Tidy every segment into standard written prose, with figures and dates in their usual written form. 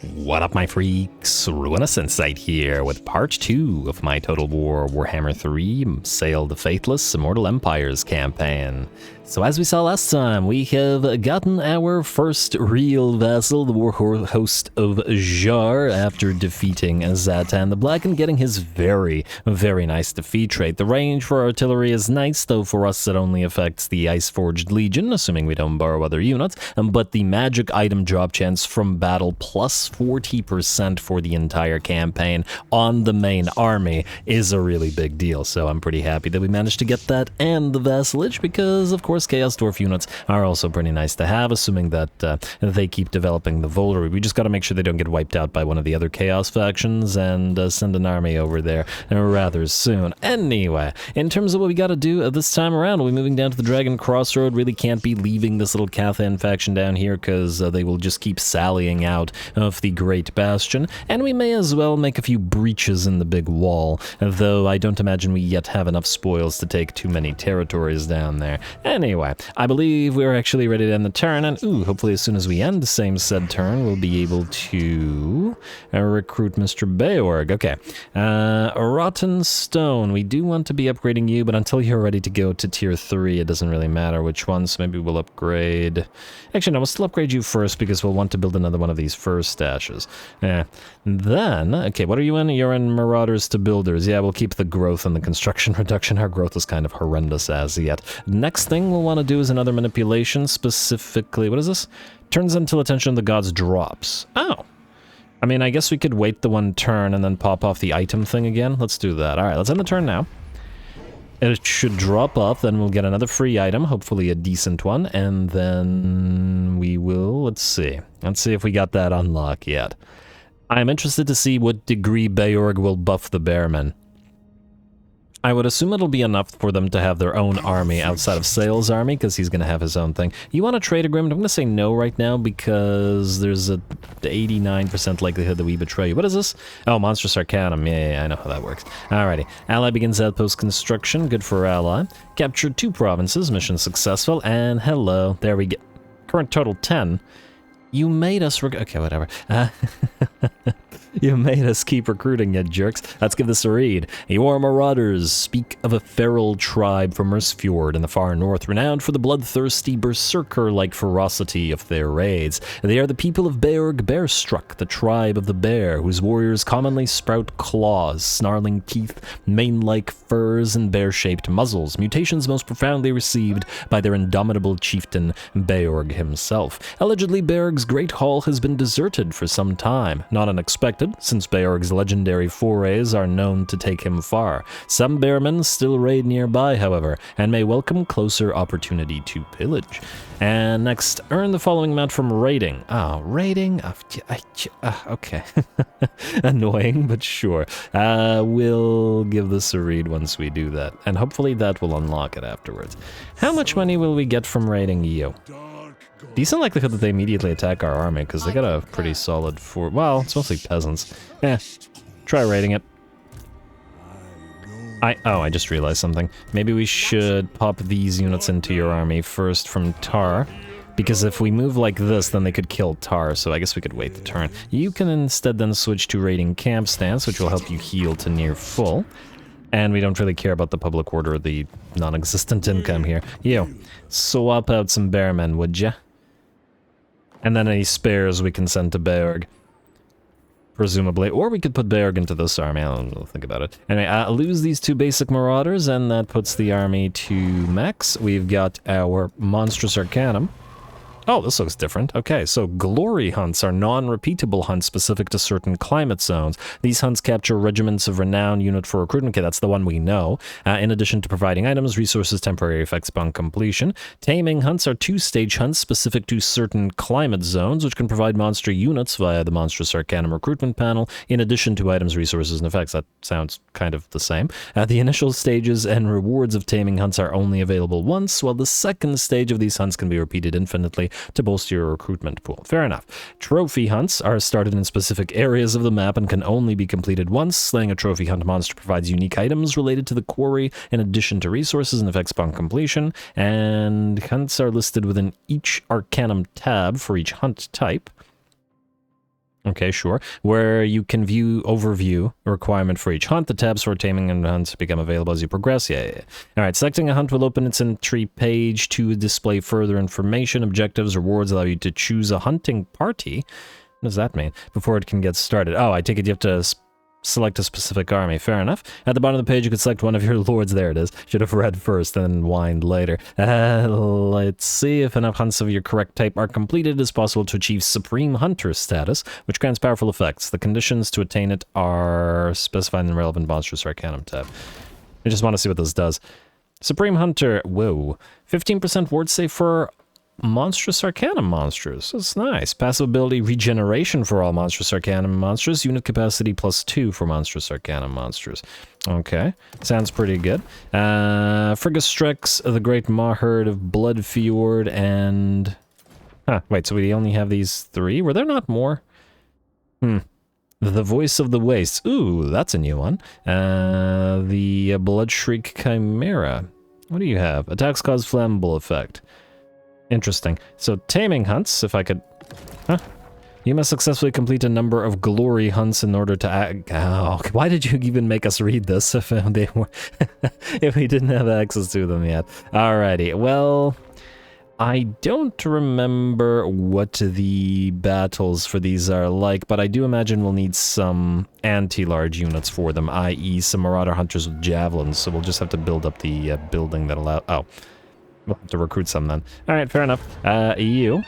What up, my freaks? RuinusInsight here with part 2 of my Total War Warhammer 3 Sayl the Faithless Immortal Empires campaign. So as we saw last time, we have gotten our first real vassal, the war host of Jar, after defeating Zatan the Black and getting his very, very nice defeat trait. The range for artillery is nice, though for us it only affects the Ice-Forged Legion, assuming we don't borrow other units, but the magic item drop chance from battle plus 40% for the entire campaign on the main army is a really big deal, so I'm pretty happy that we managed to get that and the Vassalage, because of course Chaos Dwarf units are also pretty nice to have, assuming that they keep developing the Volery. We just got to make sure they don't get wiped out by one of the other Chaos factions and send an army over there rather soon. Anyway, in terms of what we got to do this time around, we'll be moving down to the Dragon Crossroad. Really can't be leaving this little Cathan faction down here because they will just keep sallying out of the Great Bastion, and we may as well make a few breaches in the big wall, though I don't imagine we yet have enough spoils to take too many territories down there. Anyway, I believe we're actually ready to end the turn, and hopefully as soon as we end the same said turn, we'll be able to recruit Mr. Beorg. Okay, Rotten Stone, we do want to be upgrading you, but until you're ready to go to tier 3, it doesn't really matter which one, so maybe we'll upgrade... Actually, no, we'll still upgrade you first, because we'll want to build another one of these first stashes. Then, okay, what are you in? You're in Marauders to Builders. Yeah, we'll keep the growth and the construction reduction. Our growth is kind of horrendous as yet. Next thing we'll want to do is another manipulation, specifically, what is this? Turns until attention of the gods drops. Oh. I mean, I guess we could wait the one turn and then pop off the item thing again. Let's do that. All right, let's end the turn now. It should drop off, then we'll get another free item, hopefully a decent one, and then we will, let's see if we got that unlocked yet. I'm interested to see what degree Beorg will buff the Bearmen. I would assume it'll be enough for them to have their own army outside of Sayl's army, because he's going to have his own thing. You want a trade agreement? I'm going to say no right now, because there's a 89% likelihood that we betray you. What is this? Oh, Monstrous Arcanum. Yeah, I know how that works. Alrighty. Ally begins outpost construction. Good for ally. Captured 2 provinces. Mission successful. And hello. There we go. Current total 10. You made us... Okay, whatever. You made us keep recruiting, you jerks. Let's give this a read. Your marauders speak of a feral tribe from Mersfjord in the far north, renowned for the bloodthirsty berserker-like ferocity of their raids. They are the people of Beorg Bearstruck, the tribe of the bear, whose warriors commonly sprout claws, snarling teeth, mane-like furs, and bear-shaped muzzles, mutations most profoundly received by their indomitable chieftain, Beorg himself. Allegedly, Beorg's great hall has been deserted for some time, not unexpected, since Beorg's legendary forays are known to take him far. Some bearmen still raid nearby, however, and may welcome closer opportunity to pillage. And next, earn the following amount from raiding. Oh, raiding? Okay. Annoying, but sure. We'll give this a read once we do that, and hopefully that will unlock it afterwards. How much money will we get from raiding you? Decent likelihood that they immediately attack our army, because they got a pretty solid well, it's mostly peasants. Try raiding it. I just realized something. Maybe we should pop these units into your army first from Tar, because if we move like this, then they could kill Tar, so I guess we could wait the turn. You can instead then switch to raiding camp stance, which will help you heal to near full. And we don't really care about the public order or the non-existent income here. You, swap out some bearmen, would ya? And then any spares we can send to Beorg, presumably. Or we could put Beorg into this army. I don't know, think about it. Anyway, lose these 2 basic marauders, and that puts the army to max. We've got our Monstrous Arcanum. Oh, this looks different. Okay, so glory hunts are non-repeatable hunts specific to certain climate zones. These hunts capture regiments of renown unit for recruitment. Okay, that's the one we know. In addition to providing items, resources, temporary effects upon completion. Taming hunts are 2-stage hunts specific to certain climate zones, which can provide monster units via the Monstrous Arcanum recruitment panel, in addition to items, resources, and effects. That sounds kind of the same. The initial stages and rewards of taming hunts are only available once, while the second stage of these hunts can be repeated infinitely to bolster your recruitment pool. Fair enough. Trophy hunts are started in specific areas of the map and can only be completed once. Slaying a trophy hunt monster provides unique items related to the quarry in addition to resources and effects upon completion, and hunts are listed within each Arcanum tab for each hunt type. Okay, sure. Where you can view overview a requirement for each hunt. The tabs for taming and hunts become available as you progress. Yeah. All right, selecting a hunt will open its entry page to display further information. Objectives, rewards allow you to choose a hunting party. What does that mean? Before it can get started. Oh, I take it you have to select a specific army. Fair enough. At the bottom of the page, you can select one of your lords. There it is. Should have read first and then whined later. Let's see. If enough hunts of your correct type are completed, it is possible to achieve Supreme Hunter status, which grants powerful effects. The conditions to attain it are specified in the relevant Monstrous Arcanum tab. I just want to see what this does. Supreme Hunter. Whoa. 15% ward save for Monstrous Arcanum monsters. That's nice. Passive ability regeneration for all Monstrous Arcanum monsters. Unit capacity +2 for Monstrous Arcanum monsters. Okay. Sounds pretty good. Frigastrix, the Great Maherd of Blood Fjord, and... Huh, wait, so we only have these 3? Were there not more? The Voice of the Wastes. Ooh, that's a new one. The Blood Shriek Chimera. What do you have? Attacks cause flammable effect. Interesting. So, taming hunts, if I could... Huh? You must successfully complete a number of glory hunts in order to... Oh, why did you even make us read this if they were... if we didn't have access to them yet? Alrighty, well... I don't remember what the battles for these are like, but I do imagine we'll need some anti-large units for them, i.e. some Marauder Hunters with javelins, so we'll just have to build up the building that allows... Oh. We'll have to recruit some then. Alright, fair enough. You.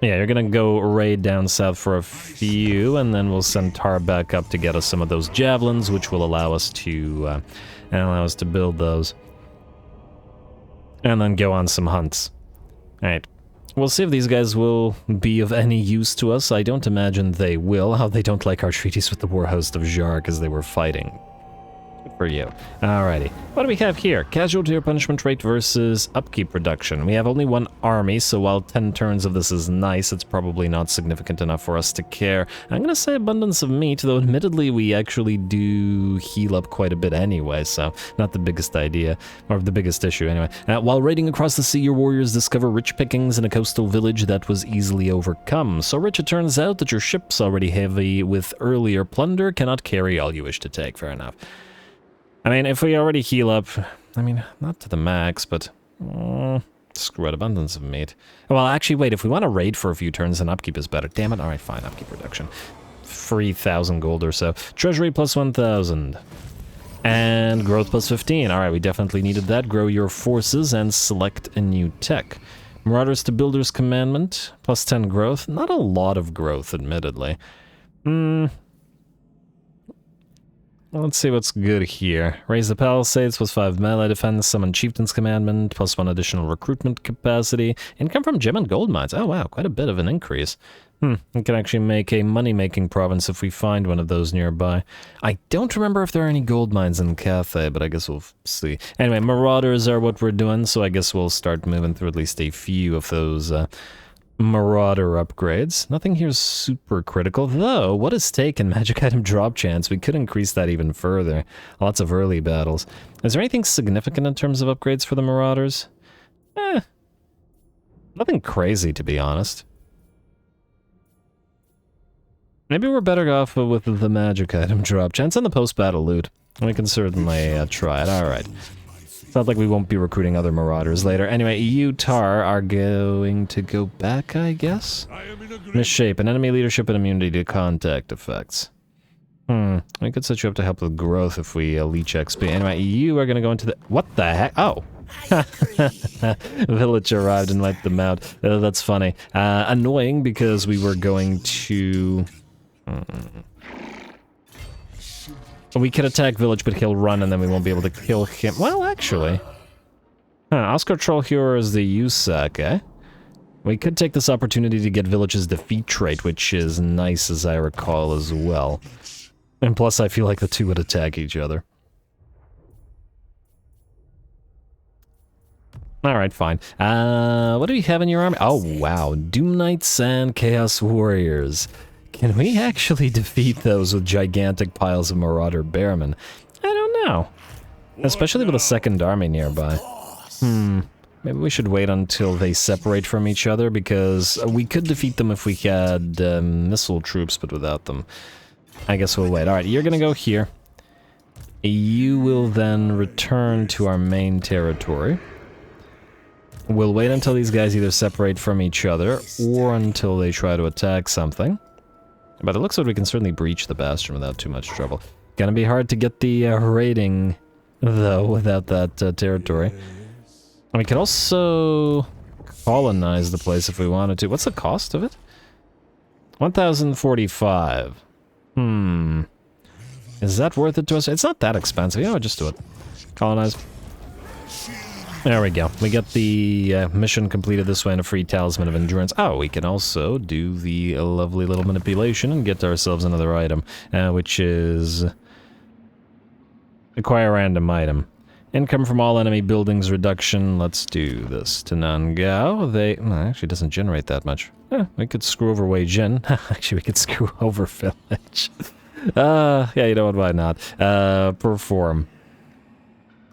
Yeah, you're gonna go raid down south for a few, and then we'll send Tar back up to get us some of those javelins, which will allow us to build those. And then go on some hunts. Alright. We'll see if these guys will be of any use to us. I don't imagine they will. How they don't like our treaties with the war host of Zhar because they were fighting. For you. Alrighty. What do we have here? Casualty or punishment rate versus upkeep reduction. We have only one army, so while 10 turns of this is nice, it's probably not significant enough for us to care. I'm gonna say abundance of meat, though admittedly we actually do heal up quite a bit anyway, so not the biggest idea, or the biggest issue anyway. While raiding across the sea, your warriors discover rich pickings in a coastal village that was easily overcome. So rich it turns out that your ships, already heavy with earlier plunder, cannot carry all you wish to take. Fair enough. I mean, if we already heal up, I mean, not to the max, but screw it, abundance of meat. Well, actually, wait, if we want to raid for a few turns, then upkeep is better. Damn it, alright, fine, upkeep reduction. 3,000 gold or so. Treasury plus 1,000. And growth plus 15. Alright, we definitely needed that. Grow your forces and select a new tech. Marauders to Builders Commandment, plus 10 growth. Not a lot of growth, admittedly. Let's see what's good here. Raise the Palisades, plus 5 melee defense, summon Chieftain's Commandment, plus 1 additional recruitment capacity. Income from gem and gold mines. Oh wow, quite a bit of an increase. We can actually make a money-making province if we find one of those nearby. I don't remember if there are any gold mines in Cathay, but I guess we'll see. Anyway, Marauders are what we're doing, so I guess we'll start moving through at least a few of those Marauder upgrades. Nothing here's super critical, though. What is stake and magic item drop chance? We could increase that even further. Lots of early battles. Is there anything significant in terms of upgrades for the Marauders? Nothing crazy, to be honest. Maybe we're better off with the magic item drop chance and the post-battle loot. We can certainly try it. Alright. Sounds like we won't be recruiting other Marauders later. Anyway, you Tar are going to go back, I guess? Misshape, an enemy leadership and immunity to contact effects. We could set you up to help with growth if we leech XP. Anyway, you are going to go into the... What the heck? Oh! Vilitch arrived and wiped them out. That's funny. Annoying because we were going to... We could attack Vilitch, but he'll run, and then we won't be able to kill him. Well, actually... Oscar Trollhur is the USAC, eh? We could take this opportunity to get Vilitch's defeat trait, which is nice, as I recall, as well. And plus, I feel like the two would attack each other. Alright, fine. What do you have in your army? Oh, wow. Doom Knights and Chaos Warriors. Can we actually defeat those with gigantic piles of Marauder Bearmen? I don't know. Especially with a second army nearby. Maybe we should wait until they separate from each other, because we could defeat them if we had missile troops, but without them. I guess we'll wait. Alright, you're gonna go here. You will then return to our main territory. We'll wait until these guys either separate from each other, or until they try to attack something. But it looks like we can certainly breach the Bastion without too much trouble. Gonna be hard to get the rating, though, without that territory. And we could also colonize the place if we wanted to. What's the cost of it? 1,045. Is that worth it to us? It's not that expensive. You know, just do it. Colonize. There we go. We get the mission completed this way and a free Talisman of Endurance. Oh, we can also do the lovely little manipulation and get ourselves another item, which is... acquire random item. Income from all enemy buildings reduction. Let's do this. To Nangao, they... no, actually doesn't generate that much. We could screw over Wei Jin. Actually, we could screw over Vilitch. Yeah, you know what, why not? Perform.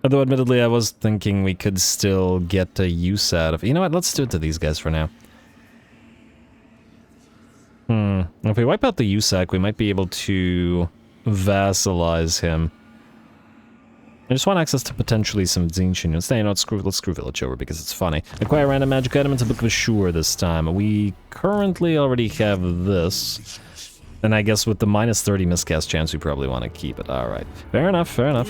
Although, admittedly, I was thinking we could still get a use out of... you know what, let's do it to these guys for now. If we wipe out the USAC, we might be able to vassalize him. I just want access to potentially some Zinchen units. You know, let's screw Vilitch over because it's funny. Acquire random magic item. It's a Book of Assure this time. We currently already have this. And I guess with the minus 30 miscast chance, we probably want to keep it. Alright. Fair enough, fair enough.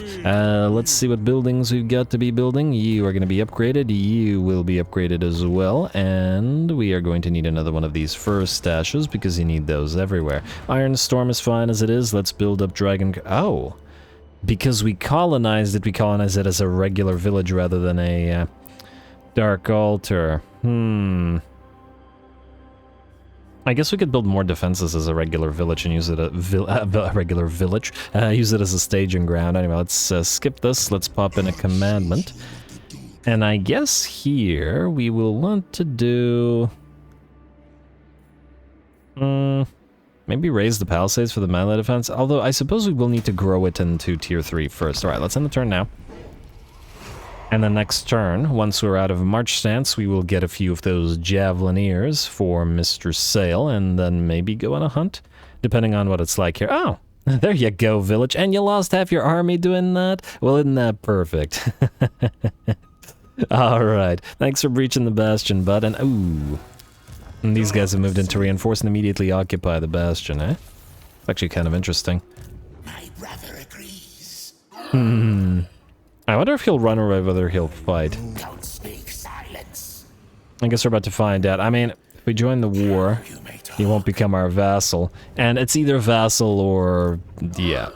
Let's see what buildings we've got to be building. You are going to be upgraded. You will be upgraded as well. And we are going to need another one of these fur stashes because you need those everywhere. Iron Storm is fine as it is. Let's build up Dragon... oh! Because we colonized it as a regular village rather than a Dark Altar. I guess we could build more defenses as a regular village and use it use it as a staging ground. Anyway, let's skip this. Let's pop in a commandment. And I guess here we will want to do... maybe raise the palisades for the melee defense, although I suppose we will need to grow it into tier 3 first. Alright, let's end the turn now. And the next turn, once we're out of march stance, we will get a few of those Javelineers for Mr. Sayl, and then maybe go on a hunt, depending on what it's like here. Oh, there you go, Vilitch, and you lost half your army doing that? Well, isn't that perfect? Alright, thanks for breaching the Bastion, bud, and ooh. And these guys have moved in to reinforce and immediately occupy the Bastion, eh? It's actually kind of interesting. My brother agrees. I wonder if he'll run or whether he'll fight. Don't speak silence. I guess we're about to find out. I mean, if we join the war, he won't become our vassal. And it's either vassal or... yeah.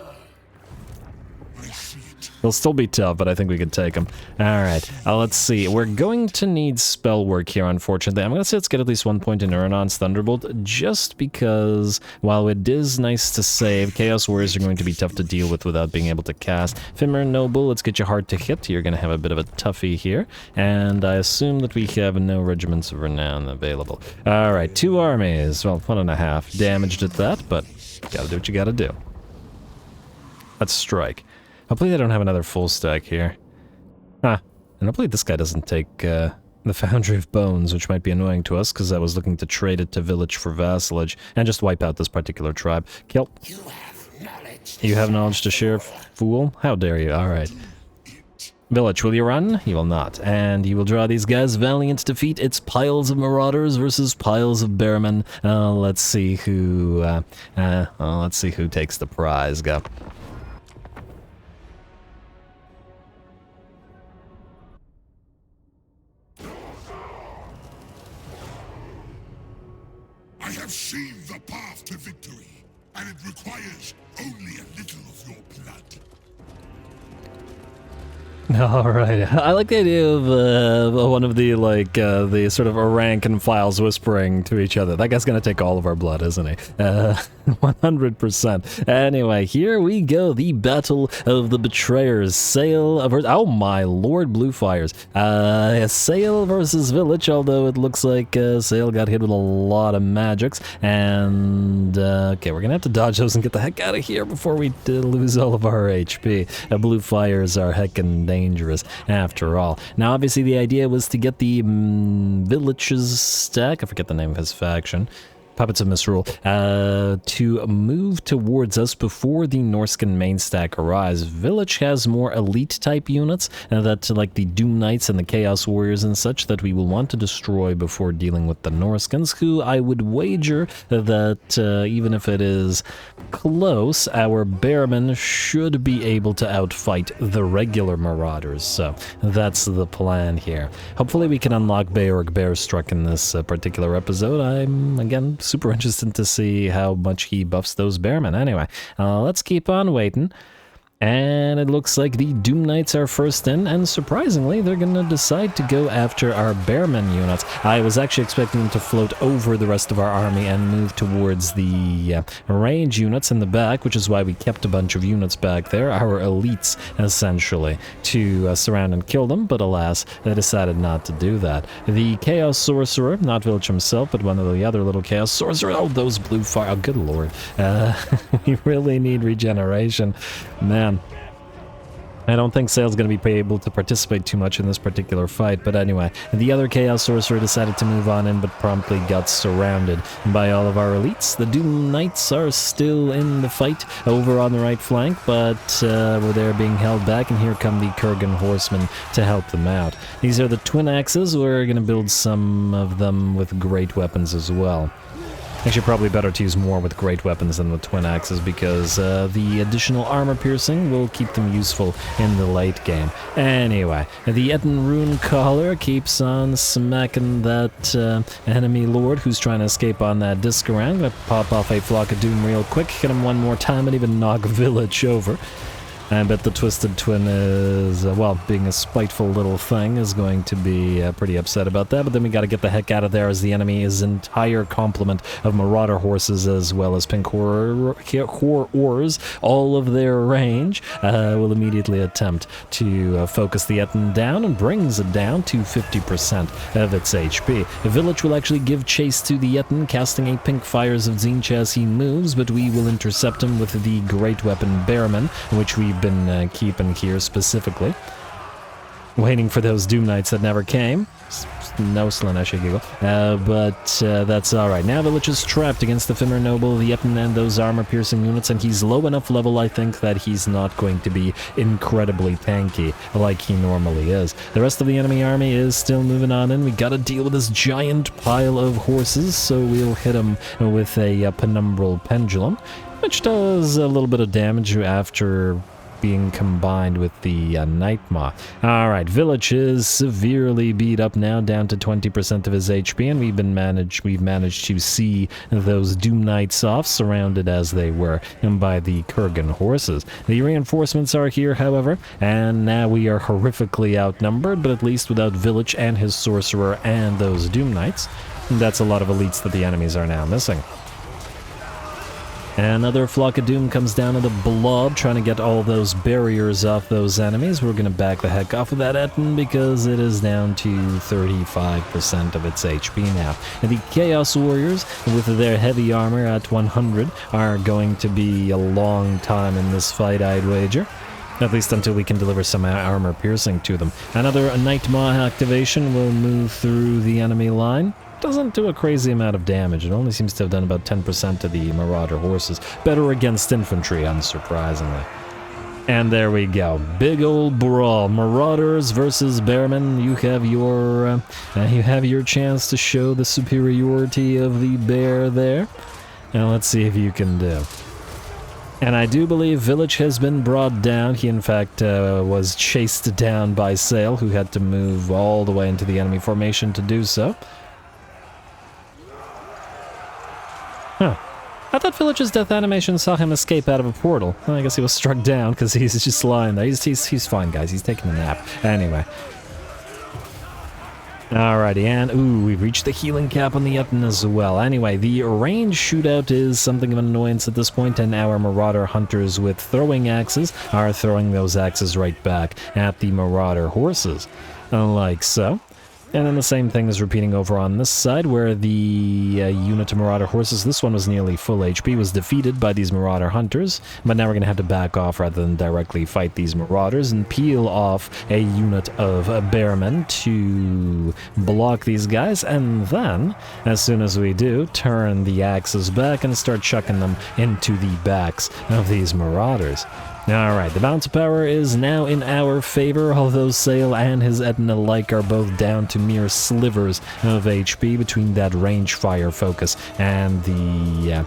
He'll still be tough, but I think we could take him. Alright, let's see. We're going to need spell work here, unfortunately. I'm going to say let's get at least 1 point in Urnon's Thunderbolt, just because, while it is nice to save, Chaos Warriors are going to be tough to deal with without being able to cast. Fimmer Noble, let's get you hard to hit. You're going to have a bit of a toughie here. And I assume that we have no Regiments of Renown available. Alright, 2 armies. Well, 1.5. Damaged at that, but gotta do what you gotta do. Let's strike. Hopefully they don't have another full stack here. And hopefully this guy doesn't take the Foundry of Bones, which might be annoying to us, because I was looking to trade it to Vilitch for Vassalage, and just wipe out this particular tribe. Kill. You have knowledge to share, fool? How dare you? Alright. Vilitch, will you run? You will not. And you will draw these guys. Valiant defeat. It's piles of marauders versus piles of bearmen. Let's see who takes the prize. Go. I have seen the path to victory, and it requires only a little of your blood. Alright, I like the idea of one of the, the sort of rank and files whispering to each other. That guy's gonna take all of our blood, isn't he? 100%. Anyway, here we go. The Battle of the Betrayers. Sayl versus... Oh my lord, blue fires. Sayl versus Vilitch, although it looks like Sayl got hit with a lot of magics. And, okay, we're gonna have to dodge those and get the heck out of here before we lose all of our HP. Blue fires are heckin' dangerous, after all. Now, obviously, the idea was to get the Vilitch's stack. I forget the name of his faction. Puppets of Misrule, to move towards us before the Norscan main stack arrives. Vilitch has more elite type units that, like the Doom Knights and the Chaos Warriors and such, that we will want to destroy before dealing with the Norscans, who I would wager that even if it is close, our Bearmen should be able to outfight the regular Marauders. So that's the plan here. Hopefully we can unlock Beorg Bearstruck in this particular episode. I'm, again, super interested to see how much he buffs those Bearmen. Anyway, let's keep on waiting. And it looks like the Doom Knights are first in, and surprisingly, they're going to decide to go after our Bearmen units. I was actually expecting them to float over the rest of our army and move towards the range units in the back, which is why we kept a bunch of units back there, our elites, essentially, to surround and kill them, but alas, they decided not to do that. The Chaos Sorcerer, not Vilitch himself, but one of the other little Chaos Sorcerer, oh, those blue fire, oh, good lord. We really need regeneration. Man. I don't think Sayl's going to be able to participate too much in this particular fight, but anyway, the other Chaos Sorcerer decided to move on in, but promptly got surrounded by all of our elites. The Doom Knights are still in the fight over on the right flank, but they're being held back, and here come the Kurgan Horsemen to help them out. These are the Twin Axes. We're going to build some of them with great weapons as well. Actually, probably better to use more with great weapons than with twin axes, because the additional armor piercing will keep them useful in the late game. Anyway, the Etten Rune Collar keeps on smacking that enemy lord who's trying to escape on that disc around. Gonna pop off a Flock of Doom real quick, hit him one more time, and even knock Vilitch over. I bet the Twisted Twin is, well, being a spiteful little thing, is going to be pretty upset about that, but then we gotta get the heck out of there, as the enemy's entire complement of Marauder horses, as well as Pink Horrors, all of their range, will immediately attempt to focus the Etten down, and brings it down to 50% of its HP. Vilitch will actually give chase to the Etten, casting a Pink Fires of Tzeentch as he moves, but we will intercept him with the Great Weapon Bearman, which we've been keeping here specifically. Waiting for those Doom Knights that never came. No Slanesh giggle. But that's alright. Now Vilitch is trapped against the Fimmer Noble, the Etten, and those armor-piercing units, and he's low enough level, I think, that he's not going to be incredibly tanky like he normally is. The rest of the enemy army is still moving on in. We gotta deal with this giant pile of horses, so we'll hit him with a Penumbral Pendulum, which does a little bit of damage after being combined with the Nightmaw. Alright, Vilitch is severely beat up now, down to 20% of his HP, and we've managed to see those Doom Knights off, surrounded as they were by the Kurgan horses. The reinforcements are here, however, and now we are horrifically outnumbered, but at least without Vilitch and his Sorcerer and those Doom Knights. That's a lot of elites that the enemies are now missing. Another Flock of Doom comes down to the blob, trying to get all those barriers off those enemies. We're going to back the heck off of that Etten, because it is down to 35% of its HP now. And the Chaos Warriors, with their heavy armor at 100, are going to be a long time in this fight, I'd wager. At least until we can deliver some armor piercing to them. Another Nightmaw activation will move through the enemy line. Doesn't do a crazy amount of damage. It only seems to have done about 10% to the Marauder horses. Better against infantry, unsurprisingly. And there we go. Big old brawl. Marauders versus Bearmen. You have your chance to show the superiority of the bear there. And let's see if you can do. And I do believe Vilitch has been brought down. He, in fact, was chased down by Sayl, who had to move all the way into the enemy formation to do so. Huh. I thought Vilitch's death animation saw him escape out of a portal. Well, I guess he was struck down because he's just lying there. He's fine, guys. He's taking a nap. Anyway. Alrighty, and ooh, we've reached the healing cap on the Etten as well. Anyway, the range shootout is something of an annoyance at this point, and our Marauder Hunters with throwing axes are throwing those axes right back at the Marauder horses, like so. And then the same thing is repeating over on this side, where the unit of Marauder horses, this one was nearly full HP, was defeated by these Marauder Hunters, but now we're going to have to back off rather than directly fight these Marauders and peel off a unit of Bearmen to block these guys, and then, as soon as we do, turn the axes back and start chucking them into the backs of these Marauders. Alright, the balance of power is now in our favor, although Sayl and his Etten alike are both down to mere slivers of HP between that range fire focus and the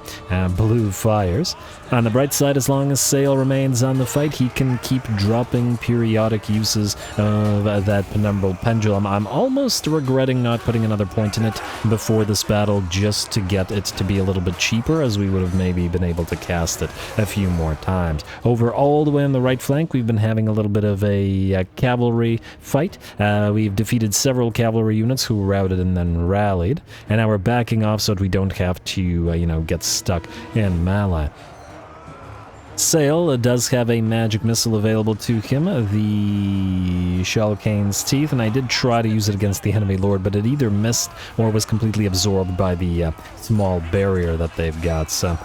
blue fires. On the bright side, as long as Sayl remains on the fight, he can keep dropping periodic uses of that penumbral pendulum. I'm almost regretting not putting another point in it before this battle just to get it to be a little bit cheaper, as we would have maybe been able to cast it a few more times. Overall, all the way on the right flank, we've been having a little bit of a cavalry fight. We've defeated several cavalry units who routed and then rallied, and now we're backing off so that we don't have to, get stuck in melee. Sayl does have a magic missile available to him, the Shalkane's Teeth, and I did try to use it against the enemy lord, but it either missed or was completely absorbed by the small barrier that they've got, so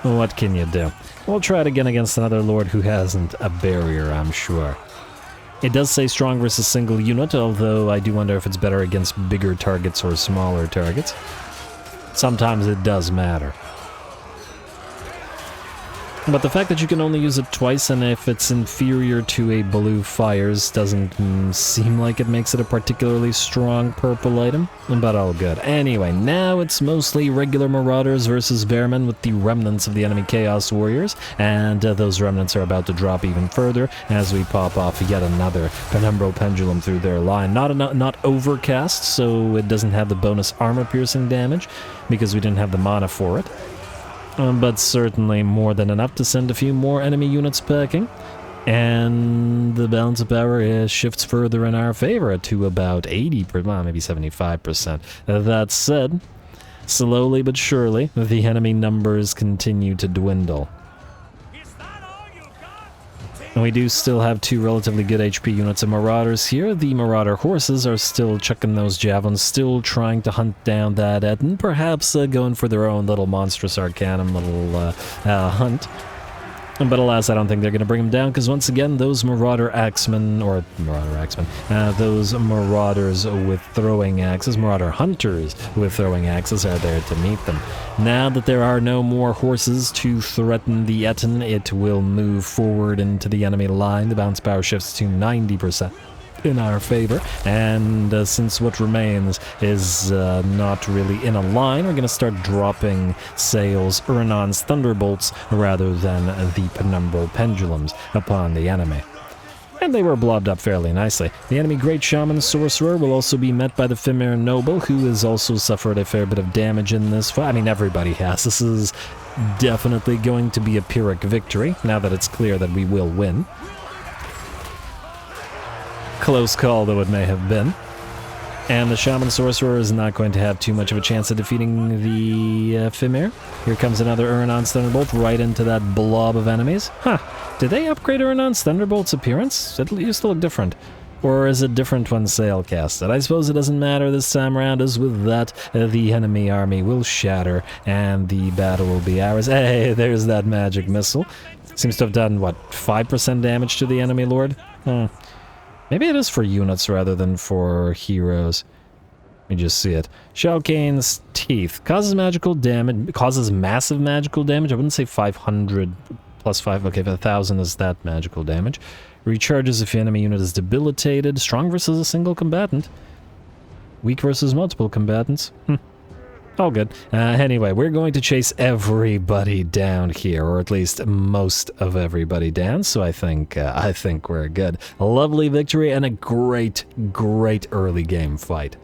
what can you do? We'll try it again against another lord who hasn't a barrier, I'm sure. It does say strong versus single unit, although I do wonder if it's better against bigger targets or smaller targets. Sometimes it does matter. But the fact that you can only use it twice, and if it's inferior to a blue fires, doesn't seem like it makes it a particularly strong purple item, but all good. Anyway, now it's mostly regular Marauders versus Bearmen with the remnants of the enemy Chaos Warriors, and those remnants are about to drop even further as we pop off yet another Penumbral Pendulum through their line. Not overcast, so it doesn't have the bonus armor-piercing damage, because we didn't have the mana for it. But certainly more than enough to send a few more enemy units packing, and the balance of power shifts further in our favor to about 80%, well, maybe 75%. That said, slowly but surely, the enemy numbers continue to dwindle. And we do still have two relatively good HP units of Marauders here. The Marauder horses are still chucking those javelins, still trying to hunt down that Etten, perhaps going for their own little monstrous arcanum little hunt. But alas, I don't think they're going to bring him down, because once again, those Marauder those Marauders with throwing axes, Marauder Hunters with throwing axes are there to meet them. Now that there are no more horses to threaten the Etten, it will move forward into the enemy line. The bounce power shifts to 90%. In our favor, and since what remains is not really in a line, we're going to start dropping Sayl's Ruinous Thunderbolts rather than the Penumbral Pendulums upon the enemy. And they were blobbed up fairly nicely. The enemy Great Shaman Sorcerer will also be met by the Fimir Noble, who has also suffered a fair bit of damage in this fight. I mean, everybody has. This is definitely going to be a Pyrrhic victory, now that it's clear that we will win. Close call, though it may have been. And the Shaman Sorcerer is not going to have too much of a chance of defeating the Fimir. Here comes another Urnon's Thunderbolt right into that blob of enemies. Huh. Did they upgrade Urnon's Thunderbolt's appearance? It used to look different. Or is it different when Sayl cast it? I suppose it doesn't matter this time around, as with that, the enemy army will shatter, and the battle will be ours. Hey, there's that magic missile. Seems to have done, what, 5% damage to the enemy lord? Maybe it is for units rather than for heroes. Let me just see it. Shalkane's Teeth causes magical damage, causes massive magical damage. I wouldn't say 500 plus 5. Okay, 1,000 is that magical damage. Recharges if the enemy unit is debilitated. Strong versus a single combatant. Weak versus multiple combatants. All good. Anyway, we're going to chase everybody down here, or at least most of everybody down, so I think we're good. A lovely victory and a great early game fight.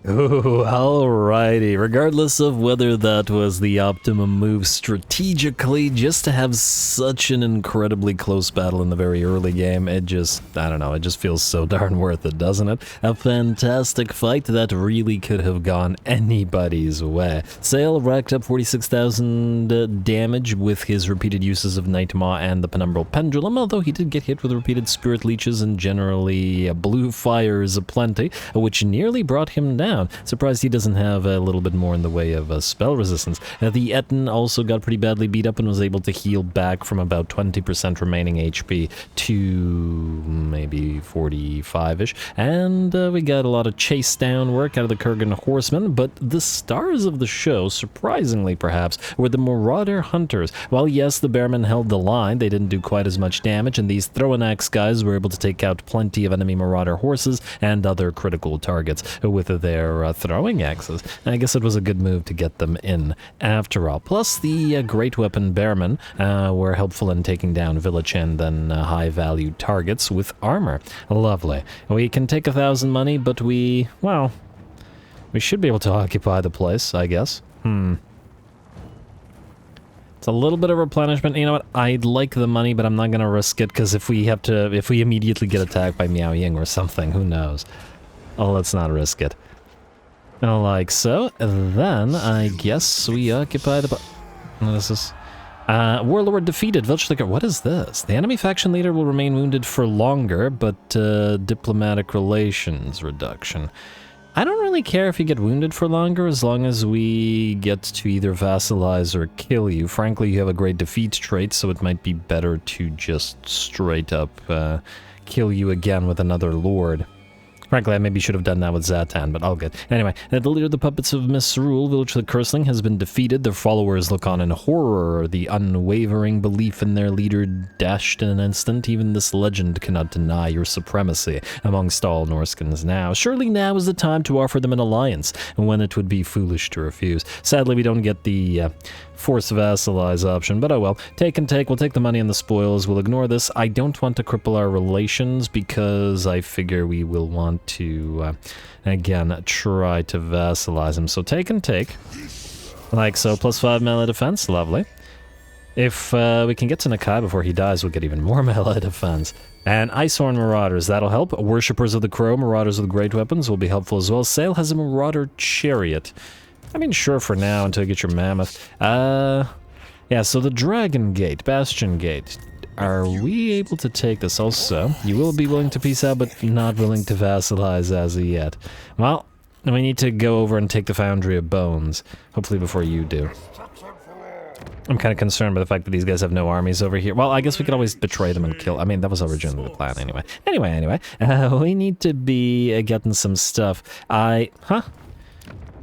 Ooh, alrighty. Regardless of whether that was the optimum move strategically, just to have such an incredibly close battle in the very early game, it just, I don't know, it just feels so darn worth it, doesn't it? A fantastic fight that really could have gone anybody's way. Sayl racked up 46,000 damage with his repeated uses of Night Maw and the Penumbral Pendulum, although he did get hit with repeated Spirit Leeches and generally blue fires aplenty, which nearly brought him down. Surprised he doesn't have a little bit more in the way of spell resistance. The Etten also got pretty badly beat up and was able to heal back from about 20% remaining HP to maybe 45-ish. And we got a lot of chase down work out of the Kurgan Horsemen, but the stars of the show, surprisingly perhaps, were the Marauder Hunters. While yes, the Bearmen held the line, they didn't do quite as much damage, and these throw-an-axe guys were able to take out plenty of enemy Marauder horses and other critical targets with their throwing axes. And I guess it was a good move to get them in after all. Plus, the Great Weapon Bearmen were helpful in taking down Vilitch and then high-value targets with armor. Lovely. We can take 1,000 money, but we should be able to occupy the place, I guess. It's a little bit of replenishment. You know what? I'd like the money, but I'm not going to risk it, because if we immediately get attacked by Miao Ying or something, who knows? Oh, let's not risk it. Like so. Then, I guess we occupy the... What is this? Warlord defeated. Vilitch, what is this? The enemy faction leader will remain wounded for longer, but diplomatic relations reduction. I don't really care if you get wounded for longer, as long as we get to either vassalize or kill you. Frankly, you have a great defeat trait, so it might be better to just straight up kill you again with another lord. Frankly, I maybe should have done that with Zatan, but all good. Anyway, the leader of the Puppets of Misrule, Vilitch the Curseling, has been defeated. Their followers look on in horror. The unwavering belief in their leader dashed in an instant. Even this legend cannot deny your supremacy amongst all Norskans now. Surely now is the time to offer them an alliance, when it would be foolish to refuse. Sadly, we don't get the force vassalize option, but oh well. Take and take. We'll take the money and the spoils. We'll ignore this. I don't want to cripple our relations, because I figure we will want to, again, try to vassalize him. So take and take. Like so, +5 melee defense. Lovely. If we can get to Nakai before he dies, we'll get even more melee defense. And Icehorn Marauders, that'll help. Worshippers of the Crow, Marauders with great weapons will be helpful as well. Sayl has a Marauder Chariot. I mean, sure for now, until you get your Mammoth. Yeah, so the Dragon Gate, Bastion Gate. Are we able to take this also? You will be willing to peace out, but not willing to vassalize as of yet. Well, we need to go over and take the Foundry of Bones. Hopefully before you do. I'm kind of concerned by the fact that these guys have no armies over here. Well, I guess we could always betray them and kill. I mean, that was originally the plan anyway. Anyway. We need to be getting some stuff.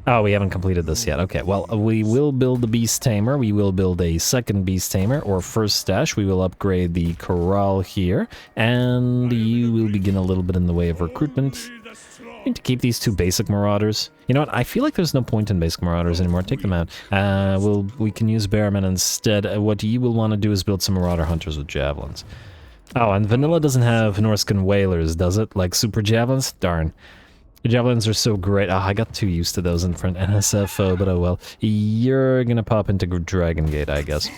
Oh, we haven't completed this yet. Okay, well, we will build the Beast Tamer. We will build a second Beast Tamer, or first stash. We will upgrade the Corral here, and you will begin a little bit in the way of recruitment. We need to keep these two basic Marauders. You know what? I feel like there's no point in basic Marauders anymore. Take them out. We can use Bearmen instead. What you will want to do is build some Marauder Hunters with Javelins. Oh, and Vanilla doesn't have Norscan Whalers, does it? Like Super Javelins? Darn. The Javelins are so great. I got too used to those in front NSFO, but oh well. You're gonna pop into Dragon Gate, I guess.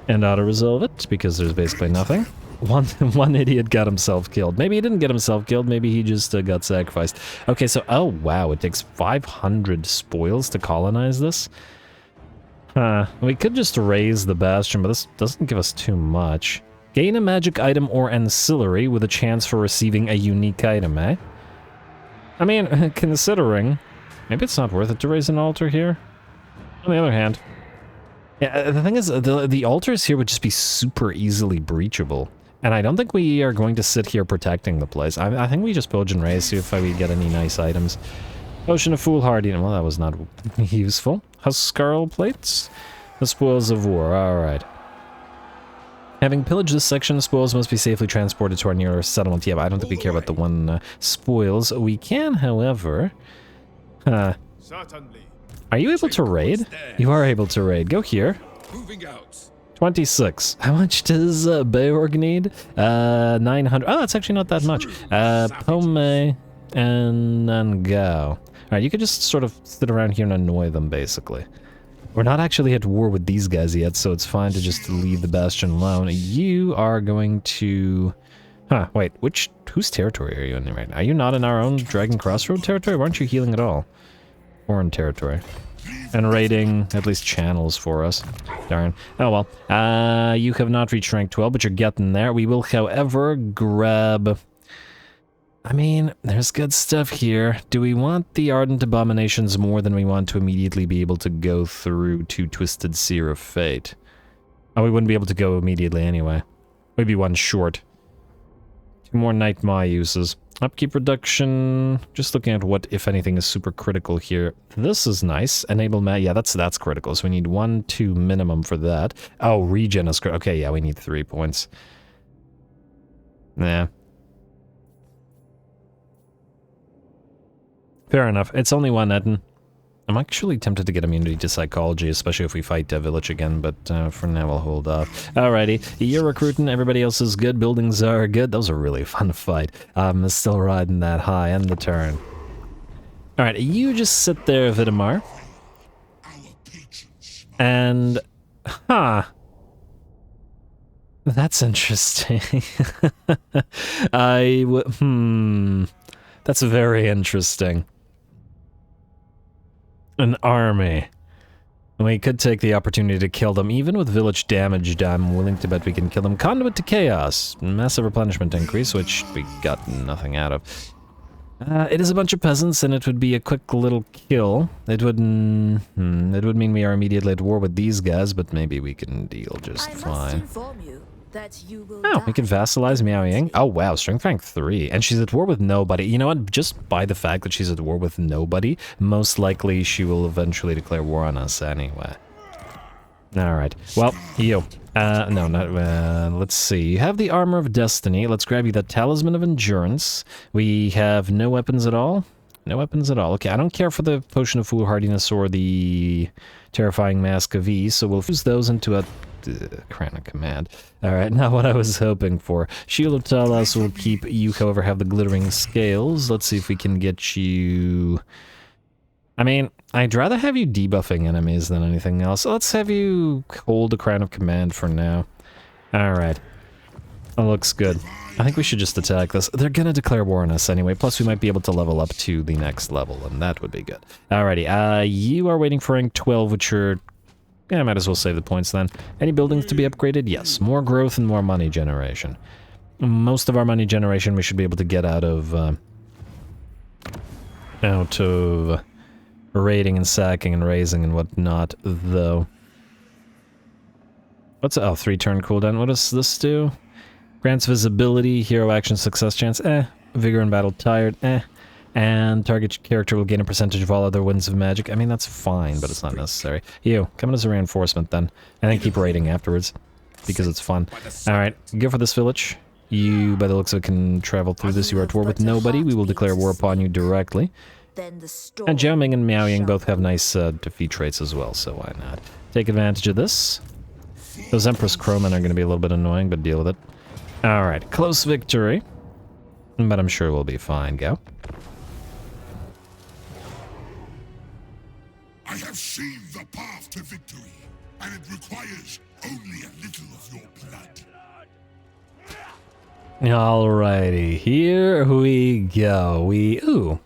And auto-resolve it, because there's basically nothing. One idiot got himself killed. Maybe he didn't get himself killed, maybe he just got sacrificed. Okay, so, oh wow, it takes 500 spoils to colonize this? We could just raise the Bastion, but this doesn't give us too much. Gain a magic item or ancillary with a chance for receiving a unique item, eh? I mean, considering, maybe it's not worth it to raise an altar here. On the other hand, yeah, the thing is, the altars here would just be super easily breachable. And I don't think we are going to sit here protecting the place. I think we just pillage and raise, see if we get any nice items. Potion of Foolhardy, well, that was not useful. Huskarl plates? The spoils of war, alright. Having pillaged this section, spoils must be safely transported to our nearest settlement. Yeah, but I don't think we care about the one spoils. We can, however... Are you able to raid? You are able to raid. Go here. 26. How much does Beorg need? 900. Oh, that's actually not that much. Pome... and then go. Alright, you could just sort of sit around here and annoy them, basically. We're not actually at war with these guys yet, so it's fine to just leave the Bastion alone. You are going to... Huh, wait, whose territory are you in right now? Are you not in our own Dragon Crossroad territory? Why aren't you healing at all? Foreign territory. And raiding at least channels for us. Darn. Oh well. You have not reached rank 12, but you're getting there. We will, however, grab... I mean, there's good stuff here. Do we want the Ardent Abominations more than we want to immediately be able to go through to Twisted Seer of Fate? Oh, we wouldn't be able to go immediately anyway. We'd be one short. 2 more Night Maw uses. Upkeep reduction. Just looking at what, if anything, is super critical here. This is nice. Enable Maw. Yeah, that's critical. So we need 1, 2 minimum for that. Oh, regen is critical. Okay, yeah, we need 3 points. Nah. Fair enough. It's only 1 Etten. I'm actually tempted to get immunity to psychology, especially if we fight Vilitch again, but for now I'll hold off. Alrighty, you're recruiting, everybody else is good, buildings are good. That was a really fun fight. I'm still riding that high, end the turn. Alright, you just sit there, Vitamar. And... That's interesting. That's very interesting. An army. We could take the opportunity to kill them. Even with village damaged, I'm willing to bet we can kill them. Conduit to Chaos. Massive replenishment increase, which we got nothing out of. It is a bunch of peasants, and it would be a quick little kill. It would mean we are immediately at war with these guys, but maybe we can deal just fine. Oh, we can vassalize Miao Ying. Oh wow, strength rank 3. And she's at war with nobody. You know what? Just by the fact that she's at war with nobody, most likely she will eventually declare war on us anyway. Alright. Well, you. No, not, let's see. You have the Armor of Destiny. Let's grab you the Talisman of Endurance. We have no weapons at all. No weapons at all. Okay, I don't care for the Potion of Foolhardiness or the Terrifying Mask of Ease, so we'll fuse those into a Crown of Command. Alright, not what I was hoping for. Shield of Talos will keep you, however, have the Glittering Scales. Let's see if we can get you... I mean, I'd rather have you debuffing enemies than anything else. So let's have you hold the Crown of Command for now. Alright. That looks good. I think we should just attack this. They're gonna declare war on us anyway, plus we might be able to level up to the next level, and that would be good. Alrighty, you are waiting for rank 12, which are... Yeah, I might as well save the points then. Any buildings to be upgraded? Yes. More growth and more money generation. Most of our money generation we should be able to get out of raiding and sacking and raising and whatnot, though. What's... Oh, 3 turn cooldown. What does this do? Grants visibility, hero action success chance, vigor in battle tired, and target character will gain a percentage of all other winds of magic. I mean, that's fine, but it's not necessary. You, come in as a reinforcement then, and then keep raiding afterwards, because it's fun. Alright, go for this village. You, by the looks of it, can travel through this. You are at war with nobody. We will declare war upon you directly. And Jiao Ming and Miao Ying both have nice defeat traits as well, so why not? Take advantage of this. Those Empress Crowmen are going to be a little bit annoying, but deal with it. Alright, close victory. But I'm sure we'll be fine. Go. I have seen the path to victory, and it requires only a little of your blood. Alrighty, here we go.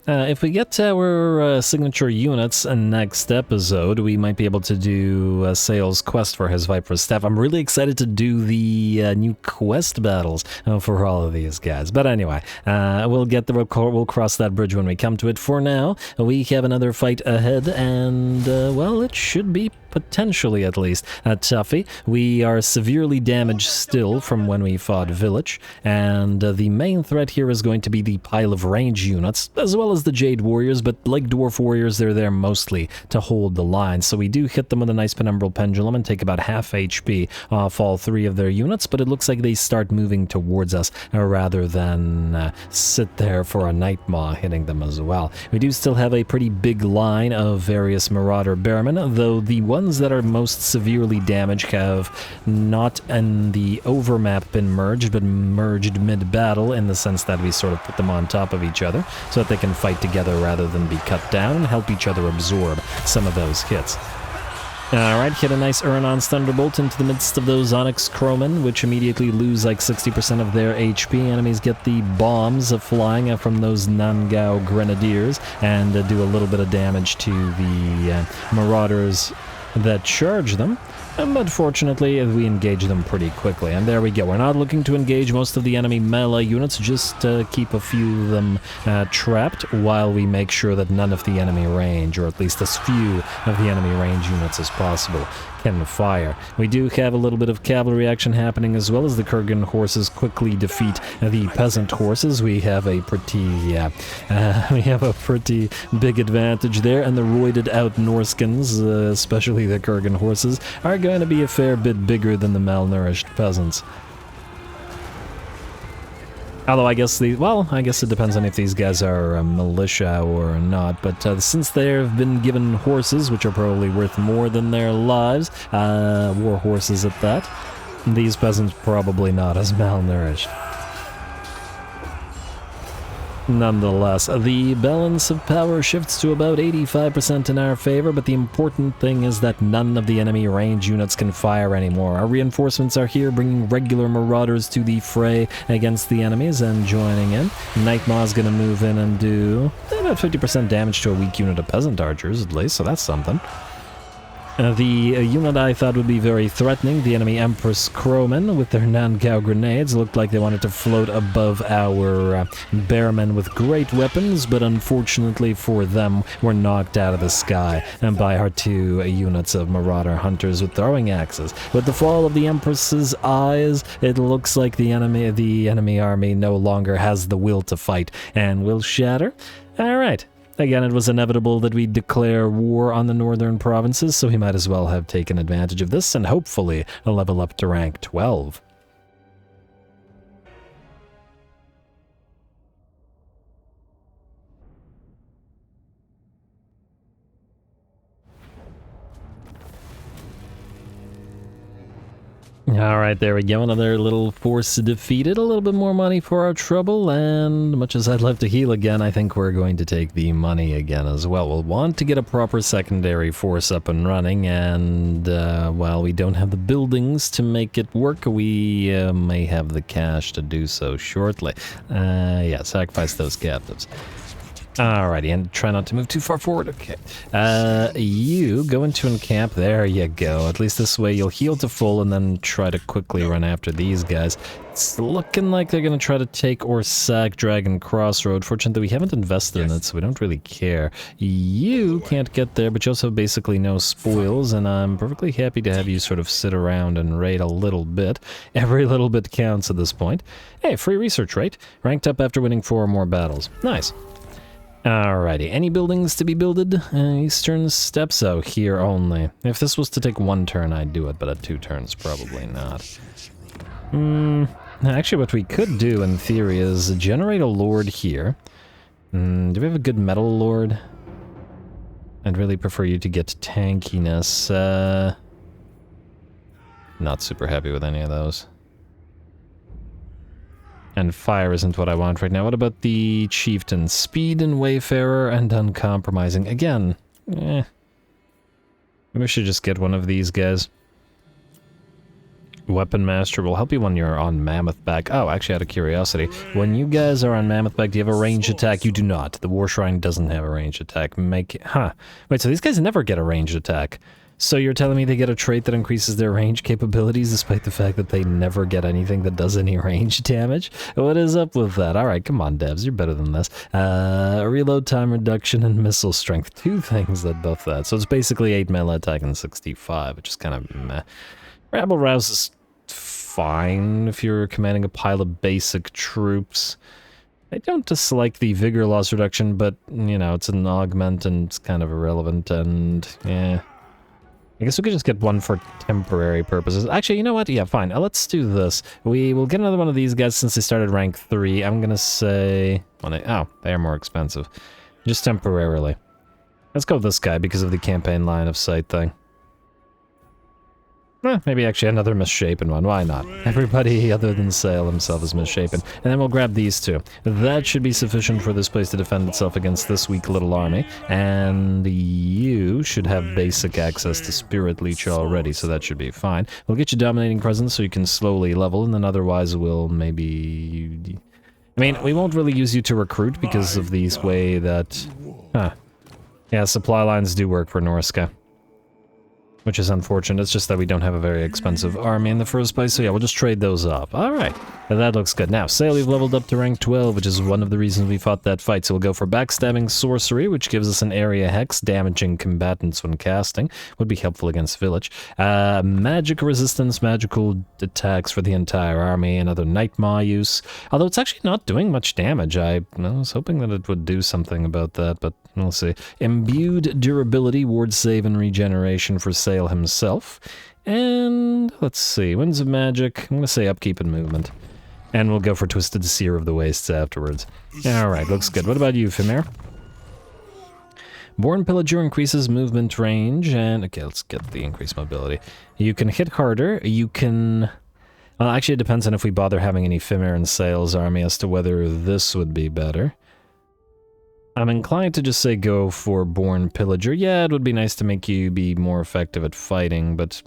If we get our signature units next episode, we might be able to do Sayl's quest for his Viper's Staff. I'm really excited to do the new quest battles for all of these guys. But anyway, we'll cross that bridge when we come to it. For now, we have another fight ahead, and well, it should be potentially at least a toughie. We are severely damaged still from when we fought Vilitch, and the main threat here is going to be the pile of range units, as well as the Jade Warriors, but like Dwarf Warriors, they're there mostly to hold the line. So we do hit them with a nice Penumbral Pendulum and take about half HP off all 3 of their units, but it looks like they start moving towards us rather than sit there for a Night Maw hitting them as well. We do still have a pretty big line of various Marauder Bearmen, though the one ones that are most severely damaged have not in the overmap been merged, but merged mid-battle in the sense that we sort of put them on top of each other so that they can fight together rather than be cut down and help each other absorb some of those hits. Alright, hit a nice Urnon's Thunderbolt into the midst of those Onyx Crowmen, which immediately lose like 60% of their HP. Enemies get the bombs flying from those Nangao Grenadiers and do a little bit of damage to the Marauders that charge them. But fortunately, we engage them pretty quickly. And there we go. We're not looking to engage most of the enemy melee units, just keep a few of them trapped while we make sure that none of the enemy range, or at least as few of the enemy range units as possible, can fire. We do have a little bit of cavalry action happening as well as the Kurgan horses quickly defeat the peasant horses. We have a pretty big advantage there, and the roided out Norskans, especially the Kurgan horses, are going to be a fair bit bigger than the malnourished peasants. Although I guess I guess it depends on if these guys are militia or not, but since they've been given horses, which are probably worth more than their lives, war horses at that, these peasants probably not as malnourished. Nonetheless, the balance of power shifts to about 85% in our favor, but the important thing is that none of the enemy range units can fire anymore. Our reinforcements are here, bringing regular marauders to the fray against the enemies and joining in. Nightmaw's gonna move in and do about 50% damage to a weak unit of peasant archers, at least, so that's something. The unit I thought would be very threatening, the enemy Empress Crowmen with their Nangao grenades, looked like they wanted to float above our bearmen with great weapons, but unfortunately for them, were knocked out of the sky by our two units of Marauder hunters with throwing axes. With the fall of the Empress's eyes, it looks like the enemy army no longer has the will to fight and will shatter. Alright. Again, it was inevitable that we declare war on the northern provinces, so he might as well have taken advantage of this and hopefully level up to rank 12. Alright, there we go, another little force defeated, a little bit more money for our trouble, and much as I'd love to heal again, I think we're going to take the money again as well. We'll want to get a proper secondary force up and running, and while we don't have the buildings to make it work, we may have the cash to do so shortly. Yeah, sacrifice those captives. Alrighty, and try not to move too far forward. Okay. You go into encamp. There you go. At least this way you'll heal to full and then try to quickly run after these guys. It's looking like they're going to try to take or sack Dragon Crossroad. Fortunately, we haven't invested in it, so we don't really care. You can't get there, but you also have basically no spoils, and I'm perfectly happy to have you sort of sit around and raid a little bit. Every little bit counts at this point. Hey, free research rate. Ranked up after winning 4 or more battles. Nice. Alrighty, any buildings to be builded? Eastern Steps out here only. If this was to take 1 turn, I'd do it, but at 2 turns, probably not. Actually, what we could do, in theory, is generate a lord here. Do we have a good metal lord? I'd really prefer you to get tankiness. Not super happy with any of those. And fire isn't what I want right now. What about the Chieftain? Speed and Wayfarer and Uncompromising. Again, maybe I should just get one of these guys. Weapon Master will help you when you're on Mammoth Back. Oh, actually, out of curiosity, when you guys are on Mammoth Back, do you have a ranged attack? You do not. The War Shrine doesn't have a ranged attack. Wait, so these guys never get a ranged attack. So you're telling me they get a trait that increases their range capabilities despite the fact that they never get anything that does any range damage? What is up with that? Alright, come on, devs, you're better than this. Reload time reduction and missile strength. 2 things that buff that. So it's basically 8 melee attack and 65, which is kind of meh. Rabble Rouse is fine if you're commanding a pile of basic troops. I don't dislike the vigor loss reduction, but, you know, it's an augment and it's kind of irrelevant, and yeah. I guess we could just get one for temporary purposes. Actually, you know what? Yeah, fine. Let's do this. We will get another one of these guys since they started rank 3. I'm gonna say... Oh, they are more expensive. Just temporarily. Let's go with this guy because of the campaign line of sight thing. Maybe actually another misshapen one. Why not? Everybody other than Sayl himself is misshapen. And then we'll grab these two. That should be sufficient for this place to defend itself against this weak little army. And you should have basic access to Spirit Leech already, so that should be fine. We'll get you Dominating Presence so you can slowly level, and then otherwise we'll maybe... I mean, we won't really use you to recruit because of these way that... Yeah, supply lines do work for Norsca. Which is unfortunate. It's just that we don't have a very expensive army in the first place, so yeah, we'll just trade those off. Alright, that looks good. Now, Sayl, we've leveled up to rank 12, which is one of the reasons we fought that fight, so we'll go for Backstabbing Sorcery, which gives us an area hex, damaging combatants when casting. Would be helpful against Vilitch. Magic resistance, magical attacks for the entire army, another Nightmaw use. Although it's actually not doing much damage. I was hoping that it would do something about that, but we'll see. Imbued durability, ward save, and regeneration for Sayl himself. And let's see, Winds of Magic. I'm going to say upkeep and movement. And we'll go for Twisted Seer of the Wastes afterwards. Alright, looks good. What about you, Fimir? Born Pillager increases movement range, and... Okay, let's get the increased mobility. You can hit harder, you can... Well, actually it depends on if we bother having any Fimir in Sayl's army as to whether this would be better. I'm inclined to just say go for Born Pillager. Yeah, it would be nice to make you be more effective at fighting, but